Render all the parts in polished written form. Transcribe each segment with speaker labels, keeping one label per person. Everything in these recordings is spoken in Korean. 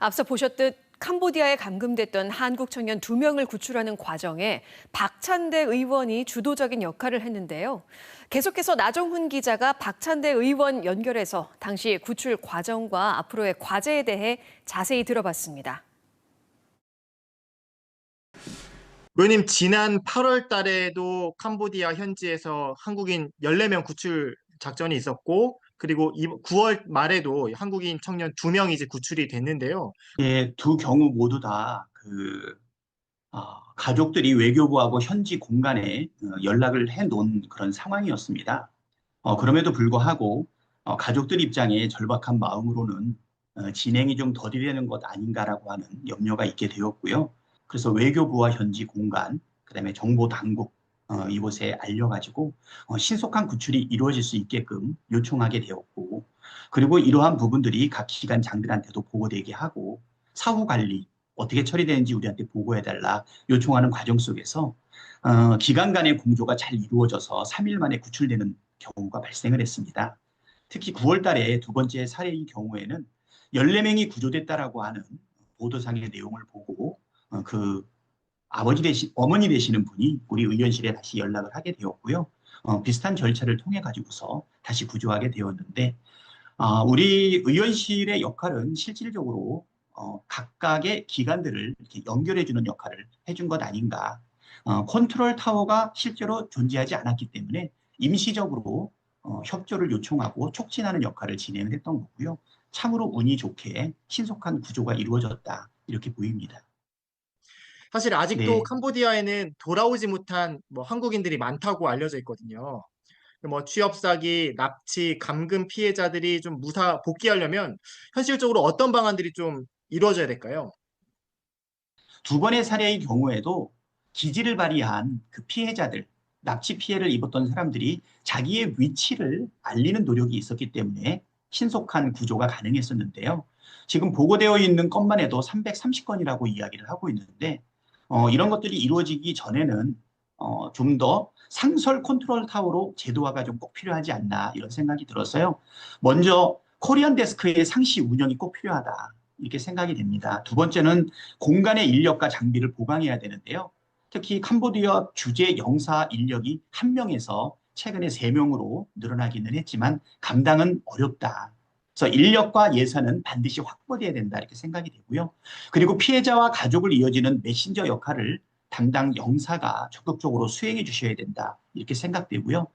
Speaker 1: 앞서 보셨듯 캄보디아에 감금됐던 한국 청년 2명을 구출하는 과정에 박찬대 의원이 주도적인 역할을 했는데요. 계속해서 나종훈 기자가 박찬대 의원 연결해서 당시 구출 과정과 앞으로의 과제에 대해 자세히 들어봤습니다.
Speaker 2: 의원님, 지난 8월 달에도 캄보디아 현지에서 한국인 14명 구출 작전이 있었고, 그리고 9월 말에도 한국인 청년 2명이 이제 구출이 됐는데요.
Speaker 3: 예, 두 경우 모두 다 가족들이 외교부하고 현지 공간에 연락을 해 놓은 그런 상황이었습니다. 그럼에도 불구하고 가족들 입장에 절박한 마음으로는 진행이 좀 더디되는 것 아닌가라고 하는 염려가 있게 되었고요. 그래서 외교부와 현지 공간, 그다음에 정보 당국 이곳에 알려가지고 신속한 구출이 이루어질 수 있게끔 요청하게 되었고, 그리고 이러한 부분들이 각 기관 장들한테도 보고되게 하고 사후 관리 어떻게 처리되는지 우리한테 보고해달라 요청하는 과정 속에서 기관 간의 공조가 잘 이루어져서 3일 만에 구출되는 경우가 발생을 했습니다. 특히 9월 달에 두 번째 사례의 경우에는 14명이 구조됐다라고 하는 보도상의 내용을 보고 그 어머니 되시는 분이 우리 의원실에 다시 연락을 하게 되었고요. 비슷한 절차를 통해 가지고서 다시 구조하게 되었는데, 우리 의원실의 역할은 실질적으로 각각의 기관들을 이렇게 연결해주는 역할을 해준 것 아닌가. 컨트롤 타워가 실제로 존재하지 않았기 때문에 임시적으로 협조를 요청하고 촉진하는 역할을 진행을 했던 거고요. 참으로 운이 좋게 신속한 구조가 이루어졌다, 이렇게 보입니다.
Speaker 2: 사실 아직도
Speaker 3: 네.
Speaker 2: 캄보디아에는 돌아오지 못한 한국인들이 많다고 알려져 있거든요. 취업 사기, 납치, 감금 피해자들이 좀 무사 복귀하려면 현실적으로 어떤 방안들이 좀 이루어져야 될까요?
Speaker 3: 두 번의 사례의 경우에도 기지를 발휘한 그 피해자들, 납치 피해를 입었던 사람들이 자기의 위치를 알리는 노력이 있었기 때문에 신속한 구조가 가능했었는데요. 지금 보고되어 있는 건만 해도 330건이라고 이야기를 하고 있는데, 이런 것들이 이루어지기 전에는 좀 더 상설 컨트롤 타워로 제도화가 좀 꼭 필요하지 않나, 이런 생각이 들었어요. 먼저 코리안 데스크의 상시 운영이 꼭 필요하다, 이렇게 생각이 됩니다. 두 번째는 공간의 인력과 장비를 보강해야 되는데요. 특히 캄보디아 주재 영사 인력이 1명에서 최근에 3명으로 늘어나기는 했지만 감당은 어렵다. 그래서 인력과 예산은 반드시 확보돼야 된다, 이렇게 생각이 되고요. 그리고 피해자와 가족을 이어지는 메신저 역할을 담당 영사가 적극적으로 수행해 주셔야 된다, 이렇게 생각되고요.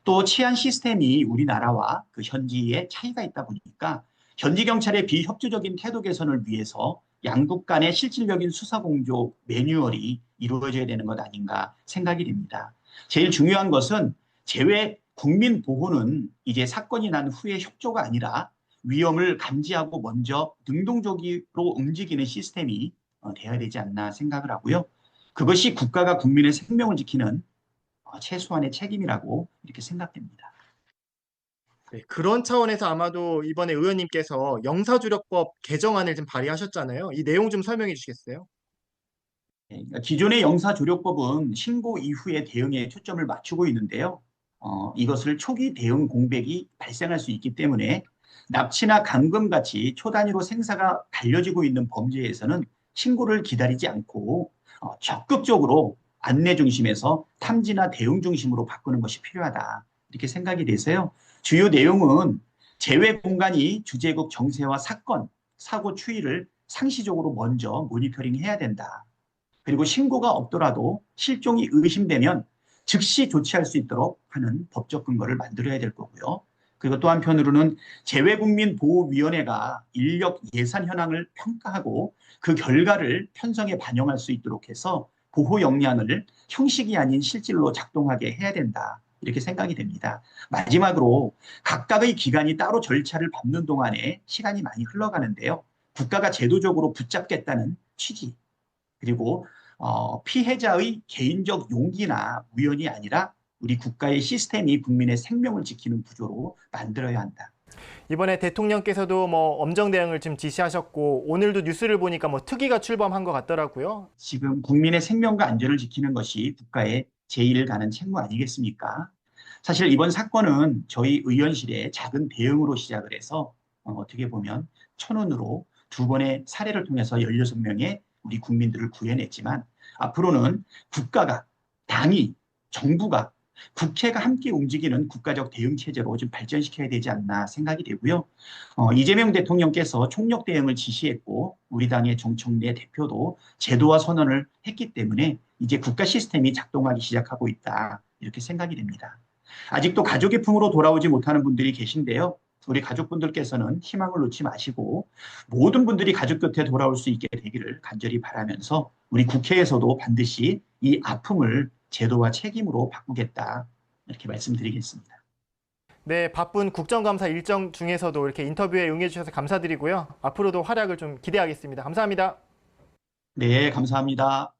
Speaker 3: 또 치안 시스템이 우리나라와 그 현지에 차이가 있다 보니까 현지 경찰의 비협조적인 태도 개선을 위해서 양국 간의 실질적인 수사 공조 매뉴얼이 이루어져야 되는 것 아닌가 생각이 됩니다. 제일 중요한 것은 재외 국민 보호는 이제 사건이 난 후에 협조가 아니라 위험을 감지하고 먼저 능동적으로 움직이는 시스템이 돼야 되지 않나 생각을 하고요. 그것이 국가가 국민의 생명을 지키는 최소한의 책임이라고 이렇게 생각됩니다.
Speaker 2: 네, 그런 차원에서 아마도 이번에 의원님께서 영사주력법 개정안을 좀 발의하셨잖아요. 이 내용 좀 설명해 주시겠어요?
Speaker 3: 기존의 영사조력법은 신고 이후의 대응에 초점을 맞추고 있는데요. 이것을 초기 대응 공백이 발생할 수 있기 때문에 납치나 감금 같이 초단위로 생사가 달려지고 있는 범죄에서는 신고를 기다리지 않고 적극적으로 안내 중심에서 탐지나 대응 중심으로 바꾸는 것이 필요하다, 이렇게 생각이 돼서요. 주요 내용은 재외 공간이 주재국 정세와 사건, 사고 추이를 상시적으로 먼저 모니터링해야 된다. 그리고 신고가 없더라도 실종이 의심되면 즉시 조치할 수 있도록 하는 법적 근거를 만들어야 될 거고요. 그리고 또 한편으로는 재외국민보호위원회가 인력 예산 현황을 평가하고 그 결과를 편성에 반영할 수 있도록 해서 보호 역량을 형식이 아닌 실질로 작동하게 해야 된다, 이렇게 생각이 됩니다. 마지막으로 각각의 기관이 따로 절차를 밟는 동안에 시간이 많이 흘러가는데요. 국가가 제도적으로 붙잡겠다는 취지, 그리고 피해자의 개인적 용기나 우연이 아니라 우리 국가의 시스템이 국민의 생명을 지키는 구조로 만들어야 한다.
Speaker 2: 이번에 대통령께서도 엄정 대응을 좀 지시하셨고 오늘도 뉴스를 보니까 특위가 출범한 것 같더라고요.
Speaker 3: 지금 국민의 생명과 안전을 지키는 것이 국가의 제일 가는 책무 아니겠습니까? 사실 이번 사건은 저희 의원실의 작은 대응으로 시작을 해서 어떻게 보면 천운으로 두 번의 사례를 통해서 16명의 우리 국민들을 구해냈지만 앞으로는 국가가, 당이, 정부가, 국회가 함께 움직이는 국가적 대응 체제로 좀 발전시켜야 되지 않나 생각이 되고요. 이재명 대통령께서 총력 대응을 지시했고 우리 당의 정청래 대표도 제도화 선언을 했기 때문에 이제 국가 시스템이 작동하기 시작하고 있다. 이렇게 생각이 됩니다. 아직도 가족의 품으로 돌아오지 못하는 분들이 계신데요. 우리 가족분들께서는 희망을 놓지 마시고 모든 분들이 가족 곁에 돌아올 수 있게 되기를 간절히 바라면서 우리 국회에서도 반드시 이 아픔을 제도와 책임으로 바꾸겠다. 이렇게 말씀드리겠습니다.
Speaker 4: 네, 바쁜 국정감사 일정 중에서도 이렇게 인터뷰에 응해 주셔서 감사드리고요. 앞으로도 활약을 좀 기대하겠습니다. 감사합니다.
Speaker 3: 네, 감사합니다.